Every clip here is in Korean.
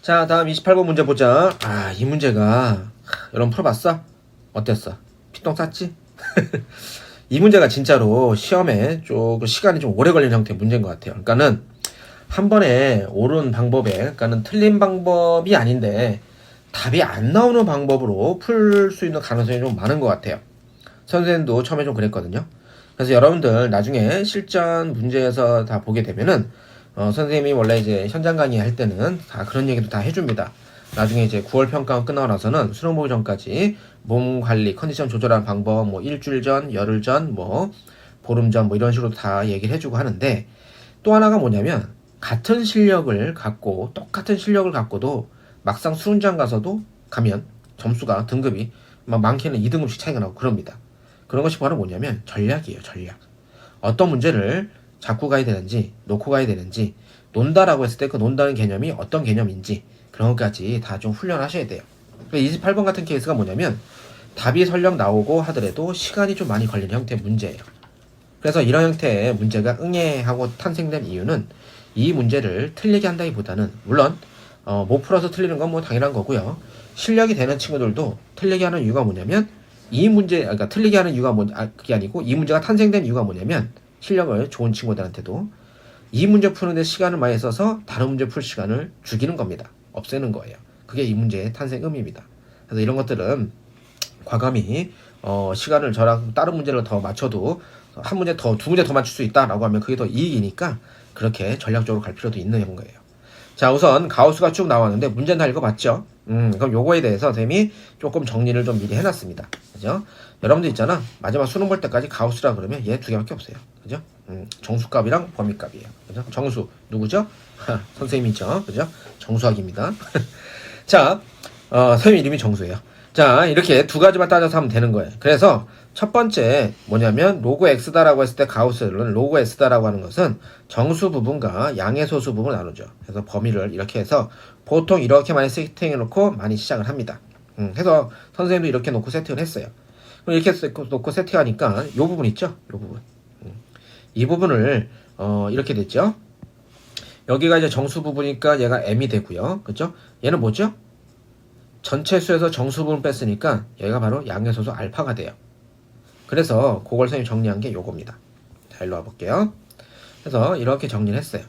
자, 다음 28번 문제 보자. 이 문제가 여러분 풀어봤어? 어땠어? 피똥 쌌지? 이 문제가 진짜로 시험에 조금 시간이 좀 오래 걸리는 형태의 문제인 것 같아요. 그러니까는 한 번에 옳은 방법에, 그러니까는 틀린 방법이 아닌데 답이 안 나오는 방법으로 풀 수 있는 가능성이 좀 많은 것 같아요. 선생님도 처음에 좀 그랬거든요. 그래서 여러분들 나중에 실전 문제에서 다 보게 되면은 선생님이 원래 이제 현장 강의 할 때는 다 그런 얘기도 다 해줍니다. 나중에 이제 9월 평가 끝나고 나서는 수능 보기 전까지 몸 관리, 컨디션 조절하는 방법, 뭐 일주일 전, 열흘 전, 뭐 보름 전, 뭐 이런 식으로 다 얘기를 해주고 하는데 또 하나가 뭐냐면 같은 실력을 갖고 똑같은 실력을 갖고도 막상 수능장 가서도 가면 점수가 등급이 막 많게는 2등급씩 차이가 나고 그럽니다. 그런 것이 바로 뭐냐면 전략이에요, 전략. 어떤 문제를 잡고 가야 되는지 놓고 가야 되는지 논다라고 했을 때 그 논다는 개념이 어떤 개념인지 그런 것까지 다 좀 훈련하셔야 돼요. 28번 같은 케이스가 뭐냐면 답이 설령 나오고 하더라도 시간이 좀 많이 걸리는 형태의 문제예요. 그래서 이런 형태의 문제가 응애하고 탄생된 이유는 이 문제를 틀리게 한다기보다는 물론 못 풀어서 틀리는 건 뭐 당연한 거고요. 실력이 되는 친구들도 틀리게 하는 이유가 뭐냐면 이 문제, 그러니까 틀리게 하는 이유가 그게 아니고 이 문제가 탄생된 이유가 뭐냐면 실력을 좋은 친구들한테도 이 문제 푸는데 시간을 많이 써서 다른 문제 풀 시간을 죽이는 겁니다. 없애는 거예요. 그게 이 문제의 탄생 의미입니다. 그래서 이런 것들은 과감히 시간을 저랑 다른 문제를 더 맞춰도 한 문제 더, 두 문제 더 맞출 수 있다라고 하면 그게 더 이익이니까 그렇게 전략적으로 갈 필요도 있는 거예요. 자, 우선 가우스가 쭉 나왔는데 문제는 다 읽어봤죠? 그럼 요거에 대해서 선생님이 조금 정리를 좀 미리 해놨습니다. 그죠? 여러분들 있잖아. 마지막 수능 볼 때까지 가우스라 그러면 얘 두 개밖에 없어요. 그죠? 정수값이랑 범위값이에요. 그죠? 정수 누구죠? 선생님이죠. 그죠? 정수학입니다. 자, 선생님 이름이 정수예요. 자, 이렇게 두 가지만 따져서 하면 되는 거예요. 그래서 첫 번째 뭐냐면 로그 x다라고 했을 때 가우스는 로그 x다라고 하는 것은 정수 부분과 양의 소수 부분을 나누죠. 그래서 범위를 이렇게 해서 보통 이렇게 많이 세팅해 놓고 많이 시작을 합니다. 해서 선생님도 이렇게 놓고 세팅을 했어요. 그럼 이렇게 놓고 세팅하니까 이 부분 있죠? 이 부분. 이 부분을 이렇게 됐죠? 여기가 이제 정수 부분이니까 얘가 m이 되고요. 그죠? 얘는 뭐죠? 전체 수에서 정수 부분 뺐으니까 얘가 바로 양의 소수 알파가 돼요. 그래서 그걸 선생님이 정리한 게 요겁니다. 자, 일로 와볼게요. 그래서 이렇게 정리를 했어요.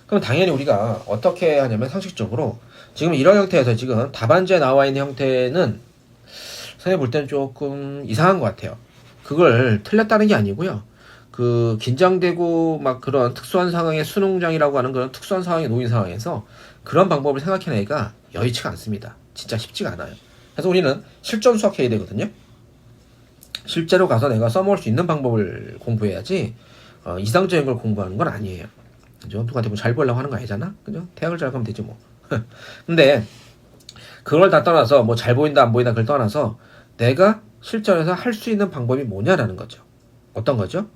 그럼 당연히 우리가 어떻게 하냐면 상식적으로 지금 이런 형태에서 지금 답안지에 나와 있는 형태는 선생님 볼 때는 조금 이상한 것 같아요. 그걸 틀렸다는 게 아니고요. 그 긴장되고 막 그런 특수한 상황의 수능장이라고 하는 그런 특수한 상황에 놓인 상황에서 그런 방법을 생각해내기가 여의치가 않습니다. 진짜 쉽지가 않아요. 그래서 우리는 실전 수학해야 되거든요. 실제로 가서 내가 써먹을 수 있는 방법을 공부해야지 이상적인 걸 공부하는 건 아니에요. 그죠? 누구한테 뭐 잘 보려고 하는 거 아니잖아. 그죠? 대학을 잘 가면 되지 뭐. 근데 그걸 다 떠나서 뭐 잘 보인다 안 보인다 그걸 떠나서 내가 실전에서 할 수 있는 방법이 뭐냐라는 거죠. 어떤 거죠?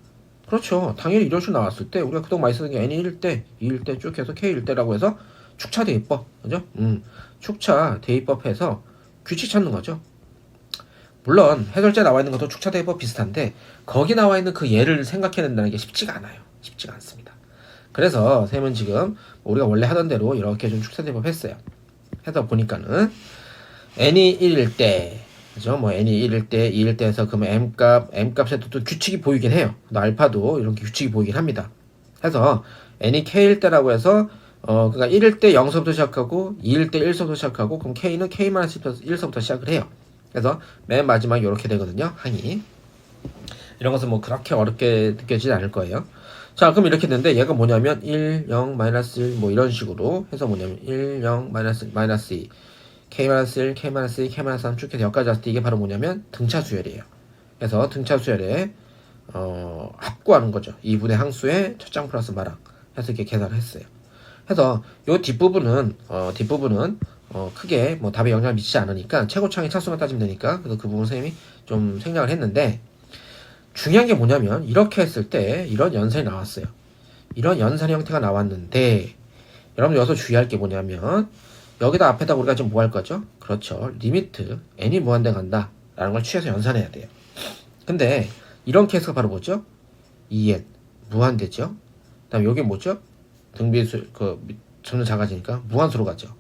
그렇죠. 당연히 이런 식으로 나왔을 때 우리가 그동안 많이 쓰는 게 n이 1대, 2일 때 쭉 해서 k 1대라고 해서 축차 대입법. 그죠? 축차 대입법해서 규칙 찾는 거죠. 물론 해설지에 나와 있는 것도 축차 대입법 비슷한데 거기 나와 있는 그 예를 생각해낸다는 게 쉽지가 않아요. 쉽지가 않습니다. 그래서 쌤은 지금 우리가 원래 하던 대로 이렇게 좀 축차 대입법 했어요. 해서 보니까는 n이 1일 때 그죠? 뭐 n이 1일 때, 2일 때에서 그러면 m값에도 또 규칙이 보이긴 해요. 또 알파도 이렇게 규칙이 보이긴 합니다. 해서 n이 k일 때라고 해서 그러니까 1일 때 0서부터 시작하고 2일 때 1서부터 시작하고 그럼 k는 k-1서부터 시작을 해요. 그래서 맨 마지막 이렇게 되거든요. 항이. 이런 것은 뭐 그렇게 어렵게 느껴지지 않을 거예요. 자, 그럼 이렇게 되는데 얘가 뭐냐면 1, 0, 마이너스 1 뭐 이런 식으로 해서 뭐냐면 1, 0, 마이너스 2 k-1, k-2, k-3 쭉 해서 여기까지 왔을 때 이게 바로 뭐냐면 등차 수열이에요. 그래서 등차 수열에 합구하는 거죠. 2분의 항수에 첫 장 플러스 마랑 해서 이렇게 계산을 했어요. 해서 요 뒷부분은 크게 뭐 답에 영향을 미치지 않으니까 최고차항의 차수만 따지면 되니까 그래서 그 부분 선생님이 좀 생략을 했는데 중요한 게 뭐냐면 이렇게 했을 때 이런 연산이 나왔어요. 이런 연산 형태가 나왔는데 여러분 여기서 주의할 게 뭐냐면 여기다 앞에다 우리가 지금 뭐 할 거죠? 그렇죠. 리미트 n이 무한대 간다 라는 걸 취해서 연산해야 돼요. 근데 이런 케이스가 바로 뭐죠? 2n 무한대죠. 그 다음에 여기 뭐죠? 등비수 점점 작아지니까 무한수로 가죠.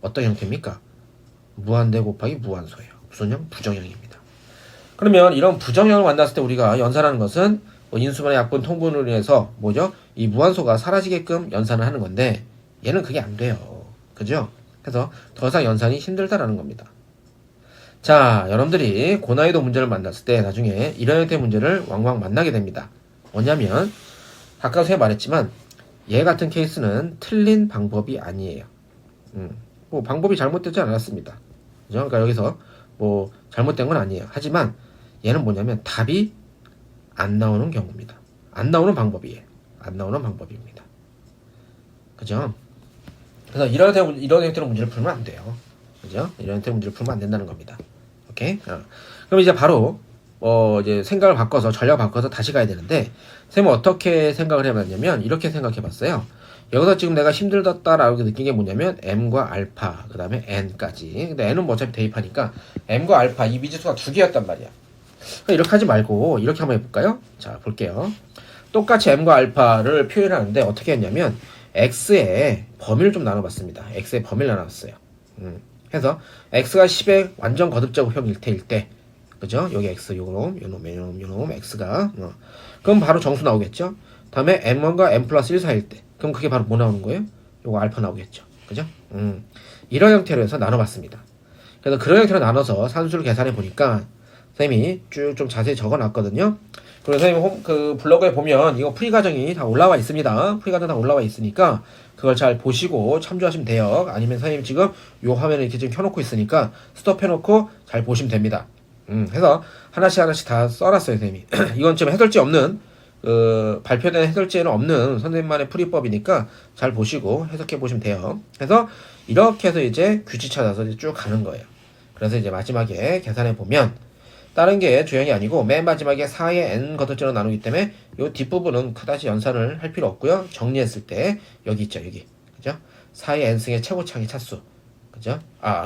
어떤 형태입니까? 무한대 곱하기 무한소예요. 무슨 형? 부정형입니다. 그러면 이런 부정형을 만났을 때 우리가 연산하는 것은 뭐 인수분해 약분 통분으로 인해서 뭐죠? 이 무한소가 사라지게끔 연산을 하는 건데 얘는 그게 안 돼요. 그죠? 그래서 더 이상 연산이 힘들다라는 겁니다. 자, 여러분들이 고난이도 문제를 만났을 때 나중에 이런 형태의 문제를 왕왕 만나게 됩니다. 뭐냐면 아까 제가 말했지만 얘 같은 케이스는 틀린 방법이 아니에요. 뭐 방법이 잘못되지 않았습니다. 그죠? 그러니까 여기서 뭐 잘못된 건 아니에요. 하지만 얘는 뭐냐면 답이 안 나오는 경우입니다. 안 나오는 방법이에요. 안 나오는 방법입니다. 그죠? 그래서 이런 형태로 문제를 풀면 안 돼요. 그죠? 이런 형태로 문제를 풀면 안 된다는 겁니다. 오케이? 그럼 이제 바로 이제 생각을 바꿔서 전략을 바꿔서 다시 가야 되는데 선생님은 어떻게 생각을 해봤냐면 이렇게 생각해봤어요. 여기서 지금 내가 힘들었다라고 느낀 게 뭐냐면 m과 알파 그 다음에 n까지. 근데 n은 뭐 어차피 대입하니까 m과 알파 이 미지수가 두 개였단 말이야. 그러니까 이렇게 하지 말고 이렇게 한번 해볼까요? 자, 볼게요. 똑같이 m과 알파를 표현하는데 어떻게 했냐면 x의 범위를 좀 나눠봤습니다. x의 범위를 나눠봤어요. 해서 x가 10의 완전 거듭제곱 형 일태일 때, 그죠? 여기 x 요놈 x가 그럼 바로 정수 나오겠죠? 다음에 m1과 m 플러스 1 사이일 때, 그럼 그게 바로 뭐 나오는 거예요? 요거 알파 나오겠죠? 그죠? 이런 형태로 해서 나눠봤습니다. 그래서 그런 형태로 나눠서 산수를 계산해 보니까 선생님이 쭉 좀 자세히 적어놨거든요. 그리고 선생님 그 블로그에 보면 이거 풀이 과정이 다 올라와 있습니다. 풀이 과정 다 올라와 있으니까 그걸 잘 보시고 참조하시면 돼요. 아니면 선생님 지금 요 화면을 이렇게 지금 켜놓고 있으니까 스톱해놓고 잘 보시면 됩니다. 해서 하나씩 다 써놨어요, 선생님이. 이건 지금 해설지 없는 발표된 해설지에는 없는 선생님만의 풀이법이니까 잘 보시고 해석해 보시면 돼요. 그래서 이렇게 해서 이제 규칙 찾아서 이제 쭉 가는 거예요. 그래서 이제 마지막에 계산해 보면 다른 게 주형이 아니고 맨 마지막에 4의 n 거듭제로 나누기 때문에 요 뒷부분은 그다지 연산을 할 필요 없고요. 정리했을 때 여기 있죠, 여기. 그죠? 4의 n승의 최고차기 차수. 그죠?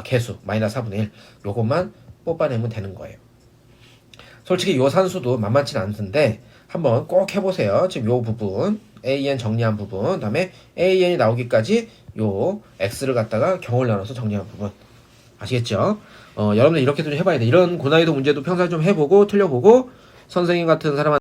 개수 마이너스 4분의 1. 요것만 뽑아내면 되는 거예요. 솔직히 요 산수도 만만치는 않던데 한번 꼭 해보세요. 지금 요 부분 AN 정리한 부분, 그다음에 AN이 나오기까지 요 X를 갖다가 경을 나눠서 정리한 부분. 아시겠죠? 여러분들 이렇게 좀 해봐야 돼. 이런 고난이도 문제도 평소에 좀 해보고 틀려보고 선생님 같은 사람한테